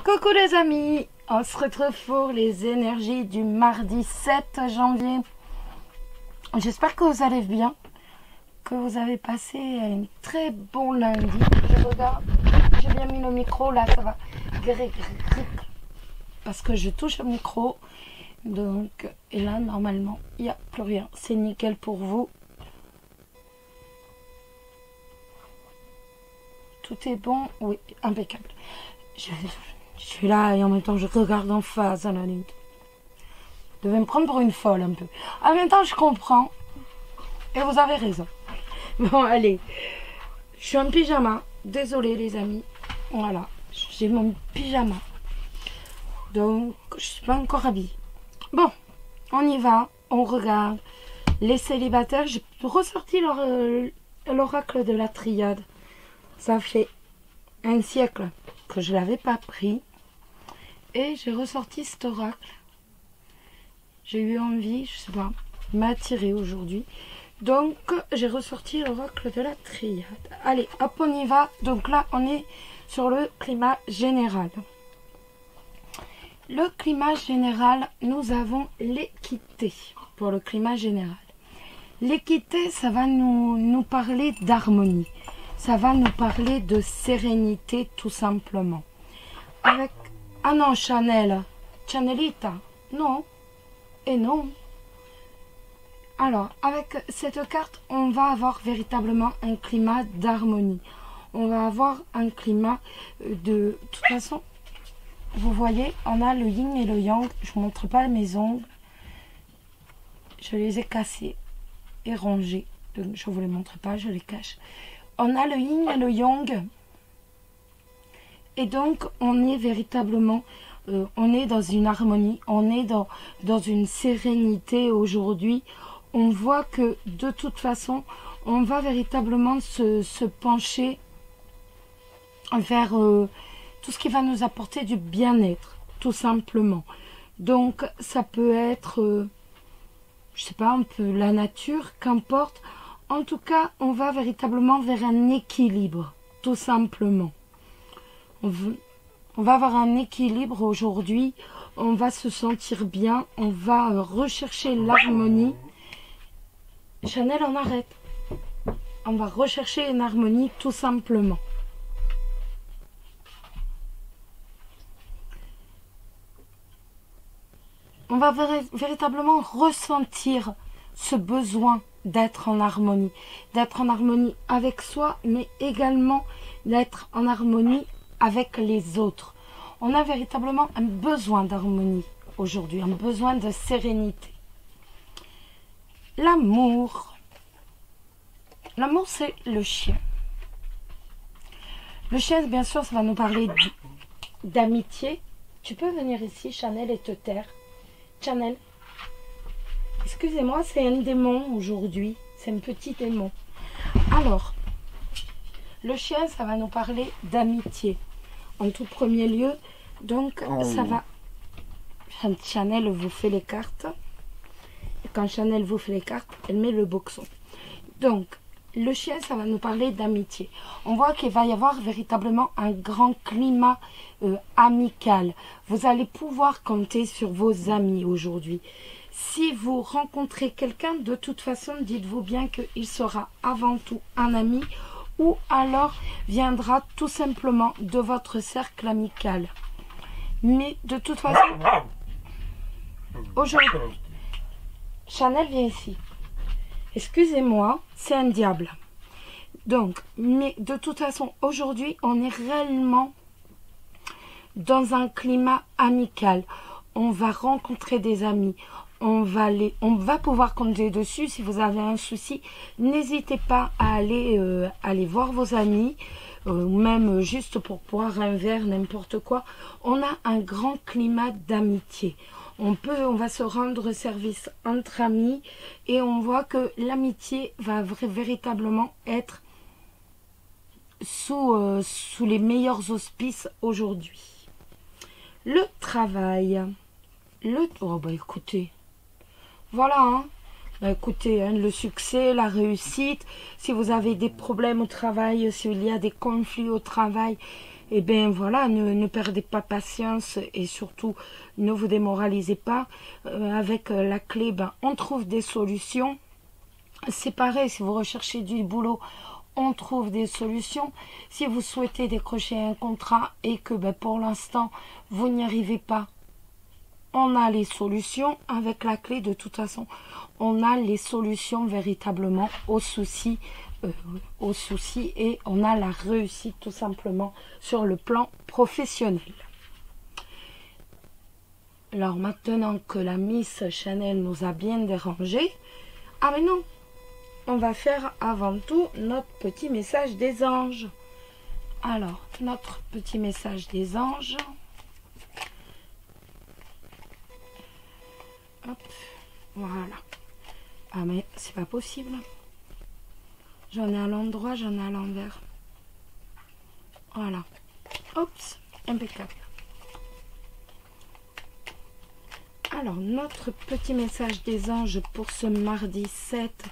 Coucou les amis, on se retrouve pour les énergies du mardi 7 janvier. J'espère que vous allez bien, que vous avez passé un très bon lundi. Je regarde, j'ai bien mis le micro, là ça va parce que je touche le micro. Donc, et là normalement il n'y a plus rien, c'est nickel pour vous. Tout est bon, oui, impeccable. Je suis là et en même temps je regarde en face à la ligne. Je devais me prendre pour une folle un peu. En même temps je comprends. Et vous avez raison. Bon allez. Je suis en pyjama. Désolée les amis. Voilà. J'ai mon pyjama. Donc je suis pas encore habillée. Bon. On y va. On regarde. Les célibataires. J'ai ressorti l'oracle de la triade. Ça fait un siècle que je l'avais pas pris. Et j'ai ressorti cet oracle. J'ai eu envie, je sais pas, m'attirer aujourd'hui. Donc, j'ai ressorti l'oracle de la triade. Allez, hop, on y va. Donc là, on est sur le climat général. Le climat général, nous avons l'équité pour le climat général. L'équité, ça va nous parler d'harmonie. Ça va nous parler de sérénité, tout simplement. Avec... Ah non, Chanelita, non, et non. Alors, avec cette carte, on va avoir véritablement un climat d'harmonie. On va avoir un climat de... toute façon, vous voyez, on a le yin et le yang. Je ne vous montre pas mes ongles. Je les ai cassés et rangés. Donc, je ne vous les montre pas, je les cache. On a le yin et le yang. Et donc, on est véritablement, on est dans une harmonie, on est dans une sérénité aujourd'hui. On voit que de toute façon, on va véritablement se pencher vers tout ce qui va nous apporter du bien-être, tout simplement. Donc, ça peut être, je sais pas, un peu la nature, qu'importe. En tout cas, on va véritablement vers un équilibre, tout simplement. On va avoir un équilibre aujourd'hui, on va se sentir bien, on va rechercher l'harmonie. Chanel, on arrête. On va rechercher une harmonie tout simplement. On va véritablement ressentir ce besoin d'être en harmonie avec soi, mais également d'être en harmonie avec les autres. On a véritablement un besoin d'harmonie aujourd'hui, un besoin de sérénité. L'amour. L'amour, c'est le chien. Le chien, bien sûr, ça va nous parler d'amitié. Tu peux venir ici, Chanel, et te taire. Chanel. Excusez-moi, c'est un démon aujourd'hui. C'est un petit démon. Alors, le chien, ça va nous parler d'amitié. En tout premier lieu, donc ça va... Chanel vous fait les cartes. Et quand Chanel vous fait les cartes, elle met le boxon. Donc, le chien, ça va nous parler d'amitié. On voit qu'il va y avoir véritablement un grand climat amical. Vous allez pouvoir compter sur vos amis aujourd'hui. Si vous rencontrez quelqu'un, de toute façon, dites-vous bien qu'il sera avant tout un ami ou alors viendra tout simplement de votre cercle amical. Mais de toute façon, aujourd'hui, Chanel vient ici. Excusez-moi, c'est un diable. Donc, mais de toute façon, aujourd'hui, on est réellement dans un climat amical. On va rencontrer des amis. On va pouvoir compter dessus. Si vous avez un souci, n'hésitez pas à aller voir vos amis, ou même juste pour boire un verre, n'importe quoi. On a un grand climat d'amitié. On va se rendre service entre amis et on voit que l'amitié va véritablement être sous les meilleurs auspices aujourd'hui. Le travail. Oh bah écoutez. Voilà, hein. Bah écoutez, hein, le succès, la réussite, si vous avez des problèmes au travail, s'il y a des conflits au travail, eh bien voilà, ne perdez pas patience et surtout ne vous démoralisez pas. Avec la clé, ben, on trouve des solutions. C'est pareil, si vous recherchez du boulot, on trouve des solutions. Si vous souhaitez décrocher un contrat et que ben, pour l'instant, vous n'y arrivez pas, on a les solutions. Avec la clé, de toute façon, on a les solutions véritablement aux soucis et on a la réussite tout simplement sur le plan professionnel. Alors maintenant que la Miss Chanel nous a bien dérangé, ah mais non, on va faire avant tout notre petit message des anges. Alors, notre petit message des anges. Hop, voilà. Ah mais c'est pas possible. J'en ai à l'endroit, j'en ai à l'envers. Voilà. Oups, impeccable. Alors, notre petit message des anges pour ce mardi 7,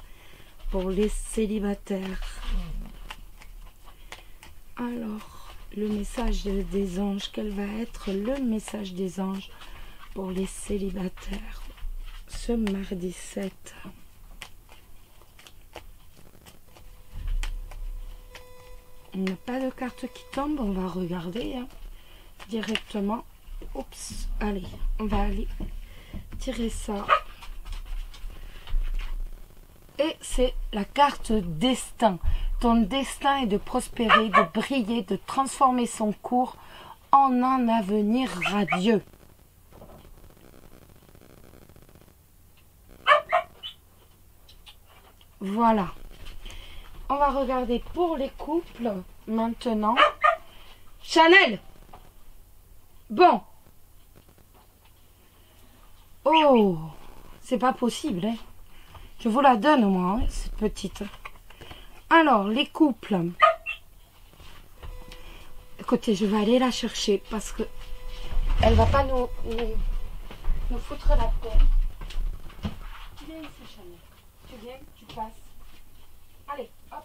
pour les célibataires. Alors, le message des anges, quel va être le message des anges pour les célibataires ce mardi 7? On n'a pas de carte qui tombe, on va regarder directement. Oups, allez, on va aller tirer ça. Et c'est la carte destin. Ton destin est de prospérer, de briller, de transformer son cours en un avenir radieux. Voilà. On va regarder pour les couples maintenant. Chanel! Bon. Oh, c'est pas possible, hein. Je vous la donne, moi, hein, cette petite. Alors, les couples. Écoutez, je vais aller la chercher parce que elle va pas nous foutre la paix. Viens ici, Chanel. Tu viens, tu passes. Allez, hop.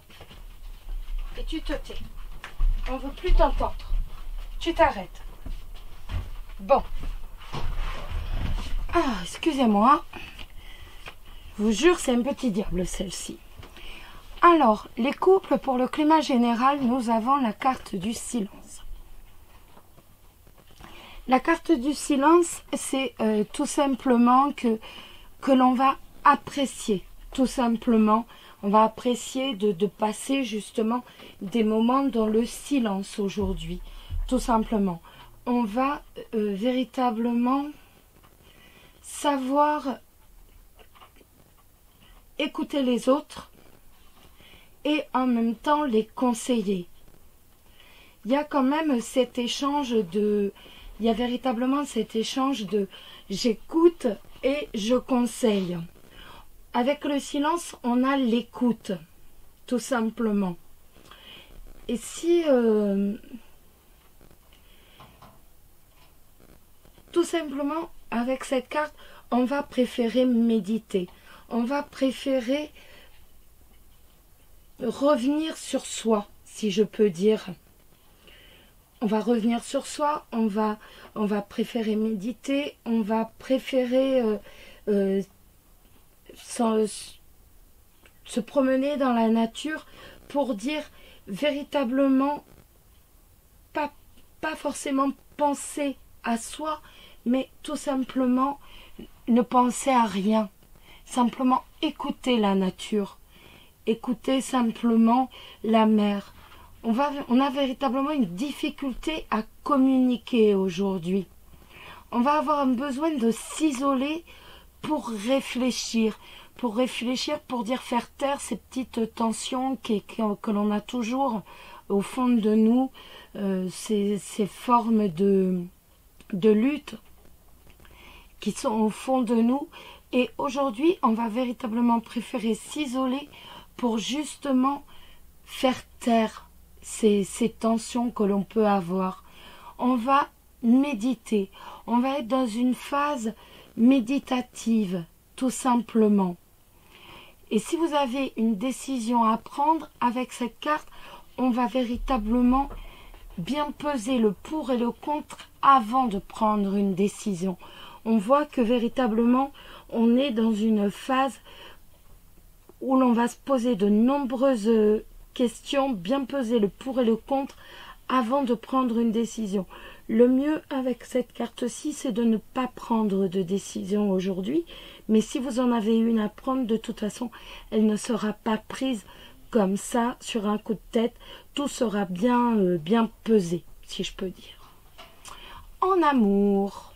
Et tu te tais. On veut plus t'entendre. Tu t'arrêtes. Bon. Ah, excusez-moi. Je vous jure, c'est un petit diable, celle-ci. Alors, les couples, pour le climat général, nous avons la carte du silence. La carte du silence, c'est tout simplement que l'on va apprécier. Tout simplement, on va apprécier de passer justement des moments dans le silence aujourd'hui. Tout simplement. On va véritablement savoir écouter les autres et en même temps les conseiller. Il y a quand même cet échange de... Il y a véritablement cet échange de j'écoute et je conseille. Avec le silence, on a l'écoute, tout simplement. Et si... tout simplement, avec cette carte, on va préférer méditer. On va préférer revenir sur soi, si je peux dire. On va revenir sur soi, on va préférer méditer, on va préférer se promener dans la nature pour dire véritablement, pas forcément penser à soi, mais tout simplement ne penser à rien. Simplement écouter la nature, écouter simplement la mer. On a véritablement une difficulté à communiquer aujourd'hui. On va avoir un besoin de s'isoler pour réfléchir, pour dire faire taire ces petites tensions que l'on a toujours au fond de nous, ces formes de lutte qui sont au fond de nous. Et aujourd'hui, on va véritablement préférer s'isoler pour justement faire taire ces tensions que l'on peut avoir. On va méditer, on va être dans une phase méditative, tout simplement. Et si vous avez une décision à prendre avec cette carte, on va véritablement bien peser le pour et le contre avant de prendre une décision. On voit que véritablement, on est dans une phase où l'on va se poser de nombreuses questions, bien peser le pour et le contre avant de prendre une décision. Le mieux avec cette carte-ci, c'est de ne pas prendre de décision aujourd'hui, mais si vous en avez une à prendre, de toute façon, elle ne sera pas prise comme ça, sur un coup de tête. Tout sera bien, bien pesé, si je peux dire. En amour,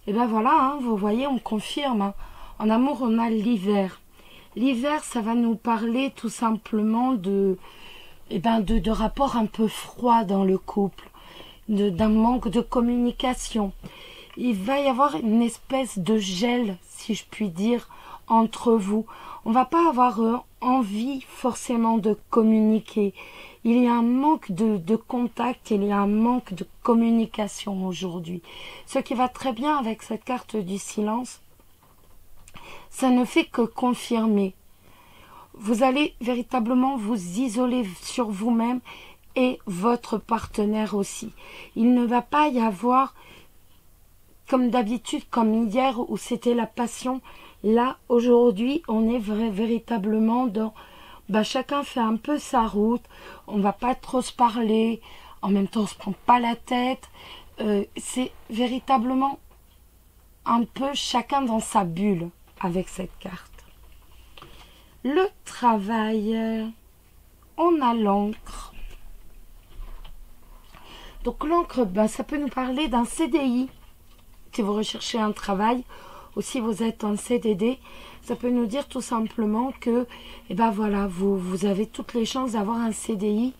et ben voilà, hein, vous voyez, on confirme. Hein. En amour, on a l'hiver. L'hiver, ça va nous parler tout simplement de rapports un peu froids dans le couple, d'un manque de communication. Il va y avoir une espèce de gel, si je puis dire, entre vous. On va pas avoir envie forcément de communiquer. Il y a un manque de contact, il y a un manque de communication aujourd'hui. Ce qui va très bien avec cette carte du silence, ça ne fait que confirmer. Vous allez véritablement vous isoler sur vous-même et votre partenaire aussi. Il ne va pas y avoir, comme d'habitude, comme hier où c'était la passion. Là, aujourd'hui, on est véritablement dans... chacun fait un peu sa route, on va pas trop se parler, en même temps on se prend pas la tête. C'est véritablement un peu chacun dans sa bulle avec cette carte. Le travail, on a l'encre. Donc l'encre, ça peut nous parler d'un CDI. Si vous recherchez un travail, ou si vous êtes en CDD, ça peut nous dire tout simplement que voilà, vous avez toutes les chances d'avoir un CDI.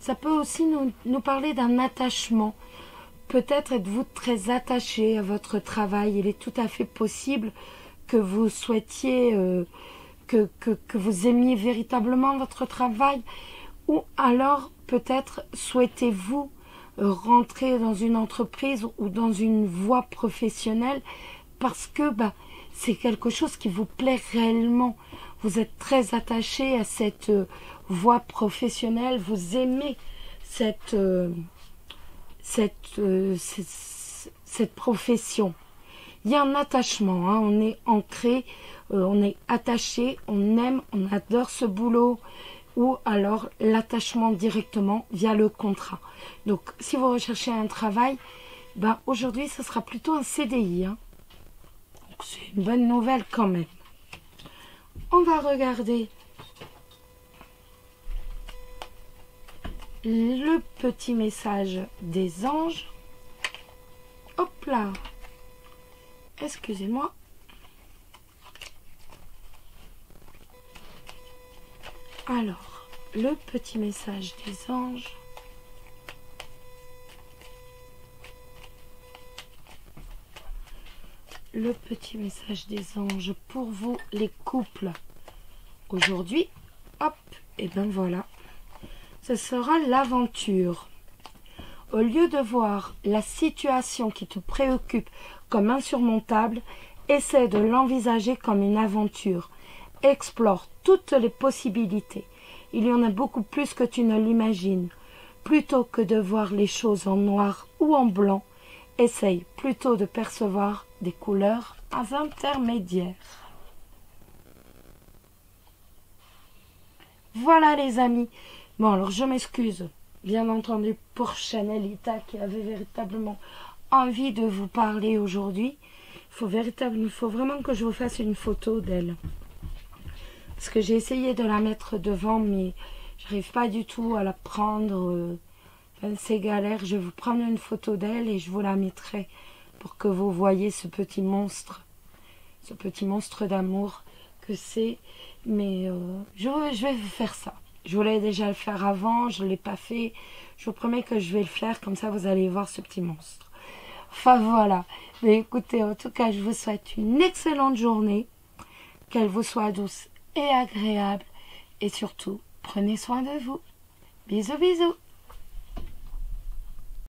Ça peut aussi nous parler d'un attachement. Peut-être êtes-vous très attaché à votre travail. Il est tout à fait possible que vous souhaitiez... que vous aimiez véritablement votre travail, ou alors peut-être souhaitez-vous rentrer dans une entreprise ou dans une voie professionnelle parce que c'est quelque chose qui vous plaît réellement. Vous êtes très attaché à cette voie professionnelle, vous aimez cette profession. Il y a un attachement, hein, on est ancré, on est attaché, on aime, on adore ce boulot, ou alors l'attachement directement via le contrat. Donc, si vous recherchez un travail, aujourd'hui, ce sera plutôt un CDI. Hein. Donc, c'est une bonne nouvelle quand même. On va regarder le petit message des anges. Hop là! Excusez-moi. Alors, le petit message des anges. Le petit message des anges pour vous, les couples. Aujourd'hui, hop, et voilà. Ce sera l'aventure. Au lieu de voir la situation qui te préoccupe comme insurmontable, essaie de l'envisager comme une aventure. Explore toutes les possibilités. Il y en a beaucoup plus que tu ne l'imagines. Plutôt que de voir les choses en noir ou en blanc, essaye plutôt de percevoir des couleurs intermédiaires. Voilà les amis. Bon alors je m'excuse, bien entendu, pour Chanelita qui avait véritablement envie de vous parler aujourd'hui. Il faut vraiment que je vous fasse une photo d'elle. Parce que j'ai essayé de la mettre devant, mais je n'arrive pas du tout à la prendre. C'est galère. Je vais vous prendre une photo d'elle et je vous la mettrai pour que vous voyez ce petit monstre d'amour que c'est. Mais je vais vous faire ça. Je voulais déjà le faire avant, je ne l'ai pas fait. Je vous promets que je vais le faire, comme ça vous allez voir ce petit monstre. Enfin voilà. Mais écoutez, en tout cas, je vous souhaite une excellente journée. Qu'elle vous soit douce et agréable. Et surtout, prenez soin de vous. Bisous, bisous.